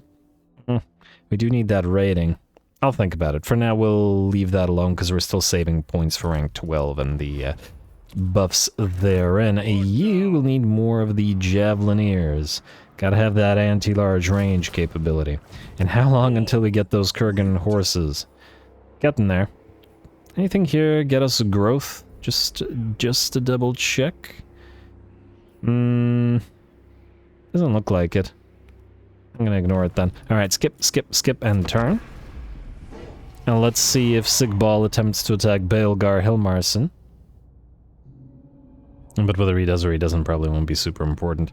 we do need that rating. I'll think about it. For now, we'll leave that alone because we're still saving points for rank 12 and the buffs therein. You will need more of the Javelineers. Gotta have that anti-large range capability. And how long until we get those Kurgan horses? Getting there. Anything here get us growth? Just to double check. Doesn't look like it. I'm gonna ignore it then. Alright, skip, and turn. Now let's see if Sigbal attempts to attack Baelgar Hilmarson. But whether he does or he doesn't probably won't be super important.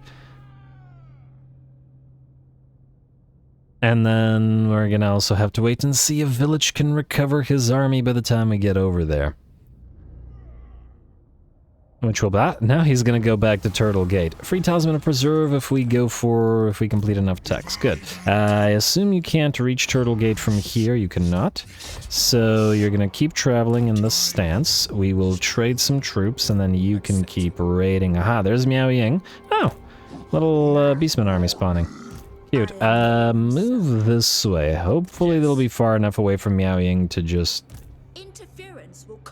And then we're gonna also have to wait and see if Vilitch can recover his army by the time we get over there. Which will be... Now he's gonna go back to Turtle Gate. Free Talisman of Preserve if we complete enough text. Good. I assume you can't reach Turtle Gate from here. You cannot. So you're gonna keep traveling in this stance. We will trade some troops, and then you can keep raiding. Aha, there's Miao Ying. Oh, little Beastman army spawning. Cute. Move this way. Hopefully they'll be far enough away from Miao Ying to just...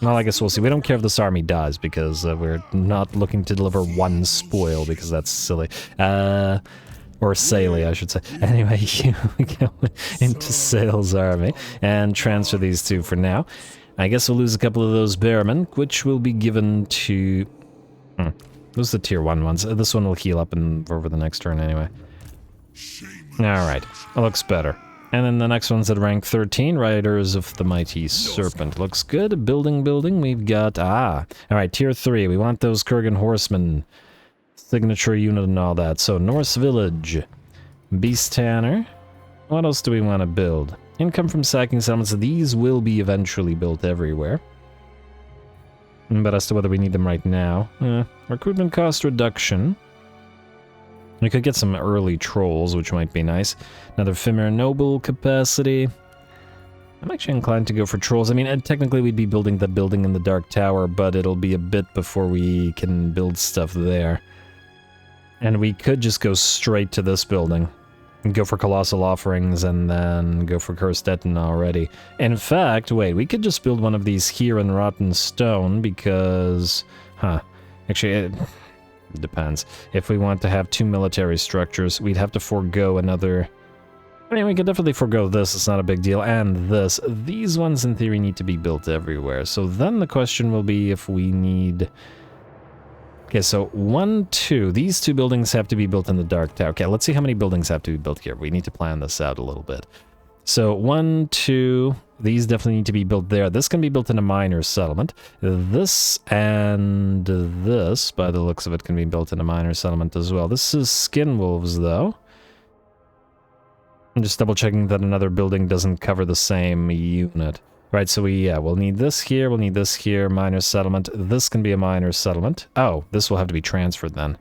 Well, I guess we'll see. We don't care if this army dies, because we're not looking to deliver one spoil, because that's silly. Or Sayly, I should say. Anyway, we go into Sayl's army, and transfer these two for now. I guess we'll lose a couple of those Bearmen, which will be given to... Those are the tier 1 ones. This one will heal up over the next turn anyway. Alright, that looks better. And then the next one's at rank 13, Riders of the Mighty Serpent. Looks good. Building. We've got... Alright, tier 3. We want those Kurgan Horsemen. Signature unit and all that. So, Norse Village. Beast Tanner. What else do we want to build? Income from sacking settlements. These will be eventually built everywhere. But as to whether we need them right now... recruitment cost reduction. We could get some early trolls, which might be nice. Another Fimir Noble capacity. I'm actually inclined to go for trolls. I mean, technically we'd be building the building in the Dark Tower, but it'll be a bit before we can build stuff there. And we could just go straight to this building. And go for Colossal Offerings, and then go for Cursed Etna already. In fact, wait, we could just build one of these here in Rotten Stone, because... Actually... It depends. If we want to have 2 military structures, we'd have to forego another... I mean, we could definitely forego this, it's not a big deal, and this. These ones, in theory, need to be built everywhere. So then the question will be if we need... Okay, so 1, 2. These 2 buildings have to be built in the Dark Tower. Okay, let's see how many buildings have to be built here. We need to plan this out a little bit. So 1, 2... These definitely need to be built there. This can be built in a minor settlement. This and this, by the looks of it, can be built in a minor settlement as well. This is Skin Wolves, though. I'm just double checking that another building doesn't cover the same unit. Right, so we'll need this here, minor settlement. This can be a minor settlement. Oh, this will have to be transferred then.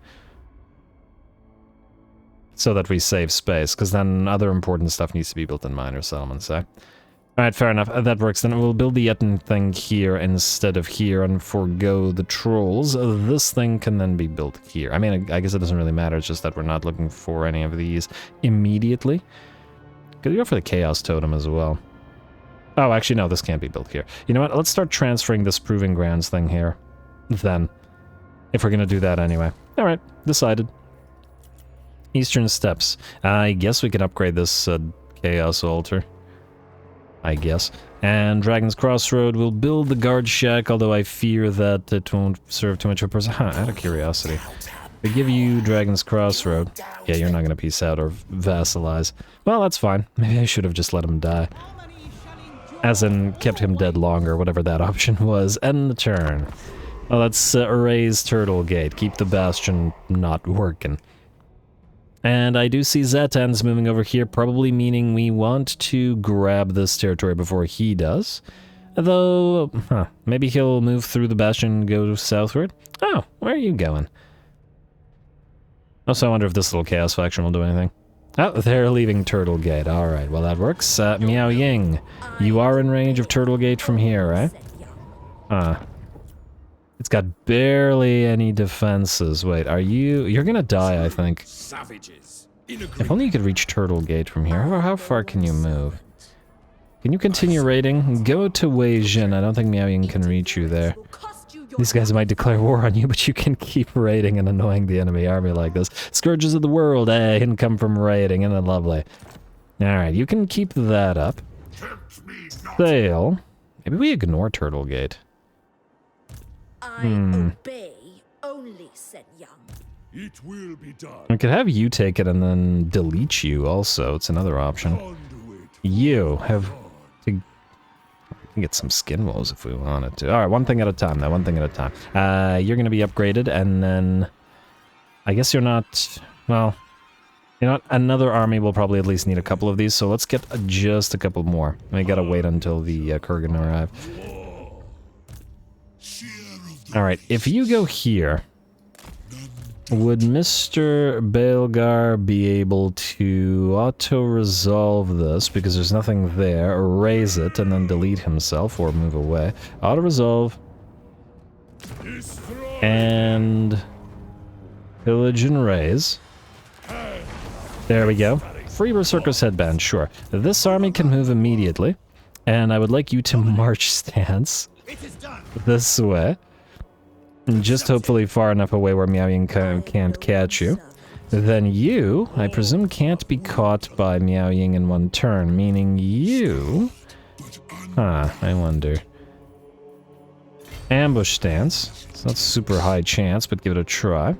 So that we save space, because then other important stuff needs to be built in minor settlements, eh? Alright, fair enough. That works. Then we'll build the Etten thing here instead of here and forego the trolls. This thing can then be built here. I mean, I guess it doesn't really matter. It's just that we're not looking for any of these immediately. Could we go for the Chaos Totem as well? Oh, actually, no, this can't be built here. You know what? Let's start transferring this Proving Grounds thing here. Then. If we're going to do that anyway. Alright, decided. Eastern Steppes. I guess we can upgrade this Chaos Altar. I guess. And Dragon's Crossroad will build the guard shack, although I fear that it won't serve too much of a person. Huh, out of curiosity. They give you Dragon's Crossroad. Yeah, you're not going to peace out or vassalize. Well, that's fine. Maybe I should have just let him die. As in, kept him dead longer, whatever that option was. End the turn. Well, let's erase Turtle Gate. Keep the Bastion not working. And I do see Zetan's moving over here, probably meaning we want to grab this territory before he does. Though, maybe he'll move through the Bastion and go southward? Oh, where are you going? Also, I wonder if this little Chaos faction will do anything. Oh, they're leaving Turtle Gate. Alright, well that works. Miao Ying, you are in range of Turtle Gate from here, right? It's got barely any defenses. Wait, are you... You're gonna die, I think. Savages. If only you could reach Turtle Gate from here. How far can you move? Can you continue raiding? Go to Wei Jin. I don't think Miao Ying can reach you there. These guys might declare war on you, but you can keep raiding and annoying the enemy army like this. Scourges of the world, income from raiding, and then lovely. Alright, you can keep that up. Sayl. Maybe we ignore Turtle Gate. I obey only, said Young. It will be done. We could have you take it and then delete you also. It's another option. You have to... We can get some skin wolves if we wanted to. Alright, one thing at a time now, one thing at a time. You're gonna be upgraded and then... I guess you're not... Well... You know what? Another army will probably at least need a couple of these, so let's get just a couple more. We gotta wait until the Kurgan arrive. Alright, if you go here, would Mr. Baelgar be able to auto-resolve this, because there's nothing there, erase it, and then delete himself, or move away. Auto-resolve. And... pillage and raise. There we go. Free Berserker's Headband, sure. This army can move immediately, and I would like you to march stance this way. Just hopefully far enough away where Miao Ying can't catch you. Then you, I presume, can't be caught by Miao Ying in one turn, meaning you... I wonder. Ambush stance. It's not super high chance, but give it a try.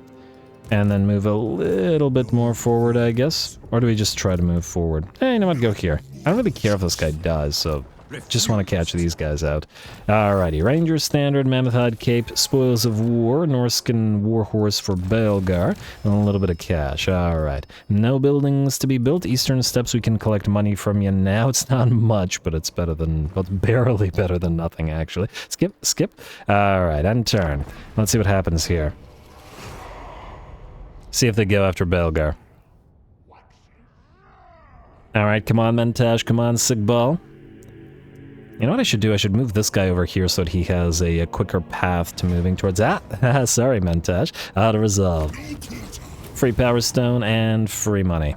And then move a little bit more forward, I guess. Or do we just try to move forward? Hey, you know what, go here. I don't really care if this guy dies, so... Just want to catch these guys out. Alrighty, Ranger Standard, Mammothhide Cape, Spoils of War, Norscan Warhorse for Baelgar, and a little bit of cash. Alright. No buildings to be built. Eastern Steppes, we can collect money from you now. It's not much, but it's better than... Well, it's barely better than nothing, actually. Skip. Alright, end turn. Let's see what happens here. See if they go after Baelgar. Alright, come on, Mentaj, come on, Sigbal. You know what I should do? I should move this guy over here so that he has a quicker path to moving towards... sorry, Mentaj. Auto resolve. Free Power Stone and free money.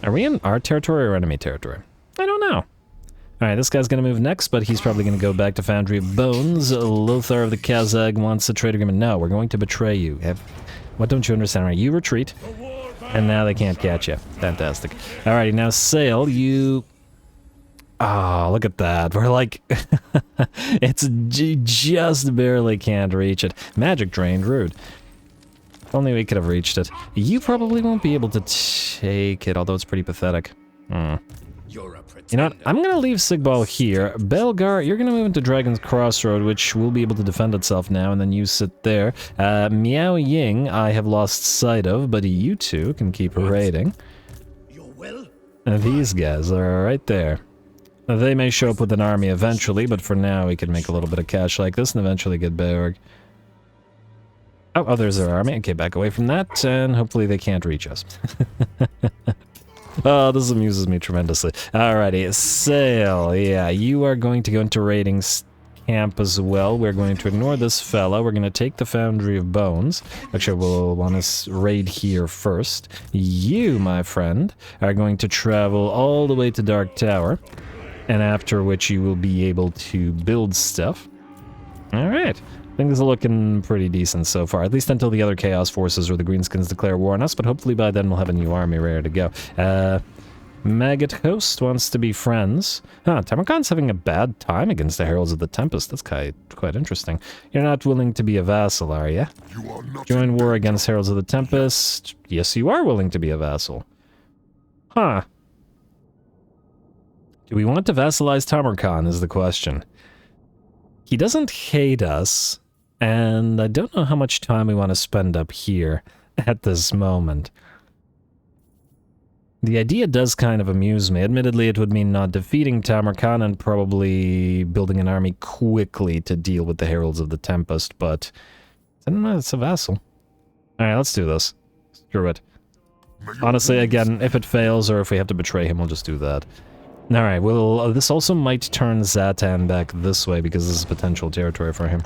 Are we in our territory or enemy territory? I don't know. Alright, this guy's gonna move next, but he's probably gonna go back to Foundry of Bones. Lothar of the Kazakh wants a trade agreement. No, we're going to betray you. What don't you understand? Right, you retreat. And now they can't catch you. Fantastic. Alrighty, now Sayl, you... Oh, look at that. We're like... it's just barely can't reach it. Magic drained, rude. If only we could have reached it. You probably won't be able to take it, although it's pretty pathetic. You know what? I'm gonna leave Sigbal here. Baelgar, you're gonna move into Dragon's Crossroad, which will be able to defend itself now, and then you sit there. Miao Ying, I have lost sight of, but you two can keep raiding. These guys are right there. They may show up with an army eventually, but for now we can make a little bit of cash like this and eventually get Beorg. Oh, there's our army. Okay, back away from that, and hopefully they can't reach us. Oh, this amuses me tremendously. Alrighty, Sayl, yeah, you are going to go into raiding camp as well. We're going to ignore this fella. We're going to take the Foundry of Bones. Actually, we'll want to raid here first. You, my friend, are going to travel all the way to Dark Tower, and after which you will be able to build stuff. Alright. Things are looking pretty decent so far, at least until the other Chaos Forces or the Greenskins declare war on us, but hopefully by then we'll have a new army ready to go. Maggot Host wants to be friends. Huh, Tamarkan's having a bad time against the Heralds of the Tempest. That's quite interesting. You're not willing to be a vassal, are you? Join war against Heralds of the Tempest. Yes, you are willing to be a vassal. Huh. Do we want to vassalize Tamarkan is the question. He doesn't hate us, and I don't know how much time we want to spend up here at this moment. The idea does kind of amuse me. Admittedly, it would mean not defeating Tamarkan and probably building an army quickly to deal with the Heralds of the Tempest, but I don't know, it's a vassal. Alright, let's do this. Screw it. Honestly, again, if it fails or if we have to betray him, we'll just do that. Alright, well, this also might turn Zatan back this way because this is potential territory for him.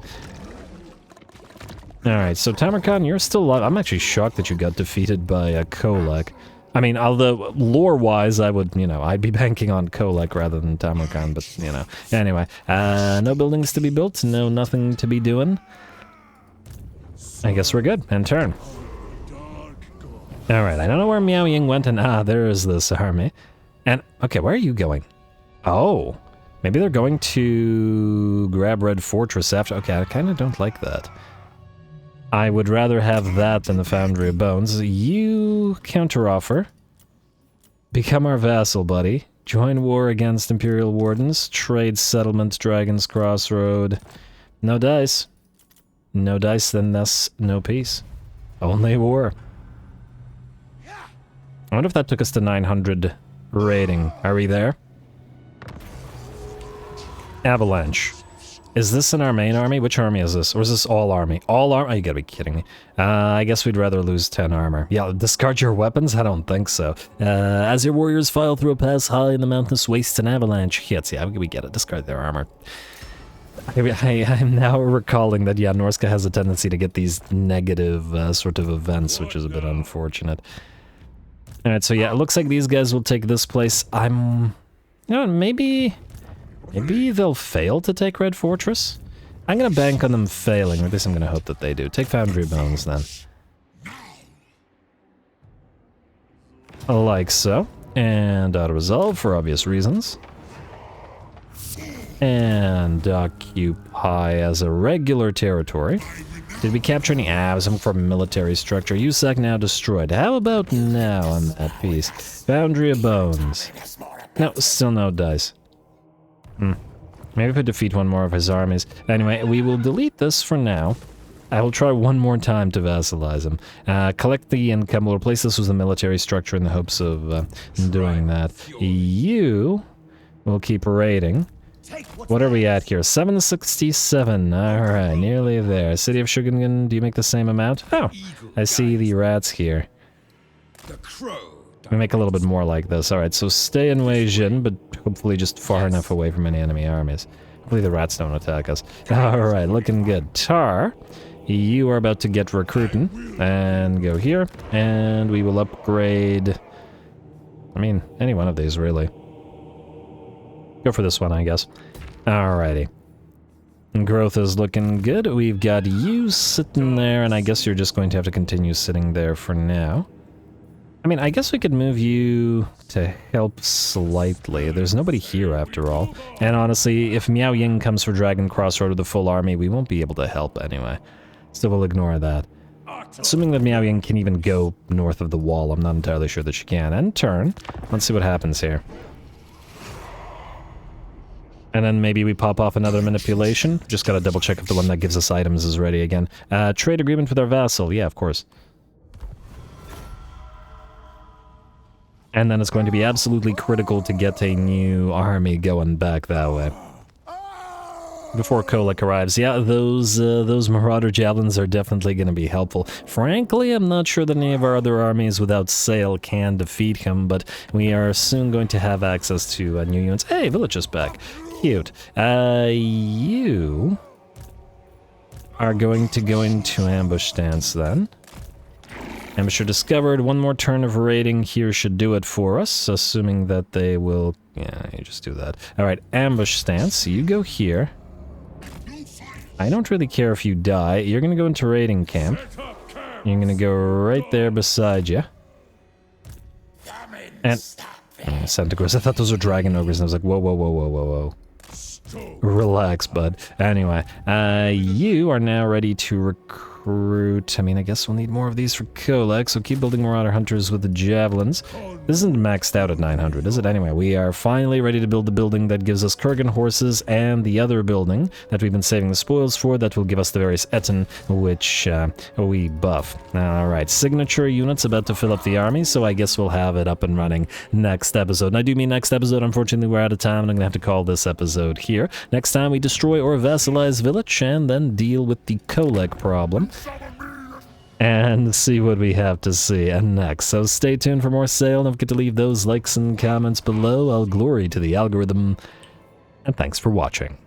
Alright, so Tamarkan, you're still alive. I'm actually shocked that you got defeated by Kolak. I mean, although lore-wise, I would, I'd be banking on Kolak rather than Tamarkan, but, Anyway, no buildings to be built, nothing to be doing. I guess we're good. End turn. Alright, I don't know where Miao Ying went, and there is this army. And, okay, where are you going? Oh, maybe they're going to grab Red Fortress after. Okay, I kind of don't like that. I would rather have that than the Foundry of Bones. You counteroffer. Become our vassal, buddy. Join war against Imperial Wardens. Trade settlement, Dragon's Crossroad. No dice. No dice, then thus no peace. Only war. I wonder if that took us to 900 rating. Are we there? Avalanche. Is this in our main army? Which army is this? Or is this all army? All army? Oh, you gotta be kidding me. I guess we'd rather lose 10 armor. Yeah, discard your weapons? I don't think so. As your warriors file through a pass high in the mountainous wastes, an avalanche hits. Yeah, we get it. Discard their armor. I'm now recalling that, yeah, Norsca has a tendency to get these negative sort of events, which is a bit unfortunate. Alright, so yeah, it looks like these guys will take this place. Maybe they'll fail to take Red Fortress? I'm gonna bank on them failing, or at least I'm gonna hope that they do. Take Foundry Bones, then. Like so. And auto-resolve for obvious reasons. And occupy as a regular territory. Did we capture any avs for military structure? USAC now destroyed. How about now on that piece? Foundry of Bones. No, still no dice. Maybe if we defeat one more of his armies. Anyway, we will delete this for now. I will try one more time to vassalize him. Collect the income. We'll replace this with a military structure in the hopes of doing that. You will keep raiding. What are we at here? 767. Alright, nearly there. City of Shugengan, do you make the same amount? Oh, I see the rats here. We make a little bit more like this. Alright, so stay in Wei Jin, but hopefully just far enough away from any enemy armies. Hopefully the rats don't attack us. Alright, looking good. Tar, you are about to get recruiting. And go here. And we will upgrade... I mean, any one of these, really. Go for this one, I guess. Alrighty. Growth is looking good. We've got you sitting there, and I guess you're just going to have to continue sitting there for now. I mean, I guess we could move you to help slightly. There's nobody here after all. And honestly, if Miao Ying comes for Dragon Crossroad with the full army, we won't be able to help anyway. So we'll ignore that. Assuming that Miao Ying can even go north of the wall, I'm not entirely sure that she can. End turn. Let's see what happens here. And then maybe we pop off another manipulation. Just gotta double check if the one that gives us items is ready again. Trade agreement with our vassal. Yeah, of course. And then it's going to be absolutely critical to get a new army going back that way. before Kolek arrives. Yeah, those Marauder Javelins are definitely going to be helpful. Frankly, I'm not sure that any of our other armies without Sayl can defeat him, but we are soon going to have access to new units. Hey, Vilitch is back. Cute. You are going to go into ambush stance then. Ambusher discovered. One more turn of raiding here should do it for us, assuming that they will... Yeah, you just do that. Alright, ambush stance. You go here. I don't really care if you die. You're gonna go into raiding camp. You're gonna go right there beside you. And... Centigrades. I thought those were dragon ogres, and I was like, whoa, whoa, whoa, whoa, whoa, whoa. Relax, bud. Anyway, you are now ready to recruit. I mean, I guess we'll need more of these for Kolek, so keep building Marauder Hunters with the Javelins. This isn't maxed out at 900, is it? Anyway, we are finally ready to build the building that gives us Kurgan horses and the other building that we've been saving the spoils for that will give us the various Etten, which we buff. Alright, signature units about to fill up the army, so I guess we'll have it up and running next episode. And I do mean next episode. Unfortunately, we're out of time, and I'm going to have to call this episode here. Next time, we destroy or vassalize Vilitch and then deal with the Kolek problem. And see what we have to see next. So stay tuned for more Sayl. Don't forget to leave those likes and comments below. All glory to the algorithm. And thanks for watching.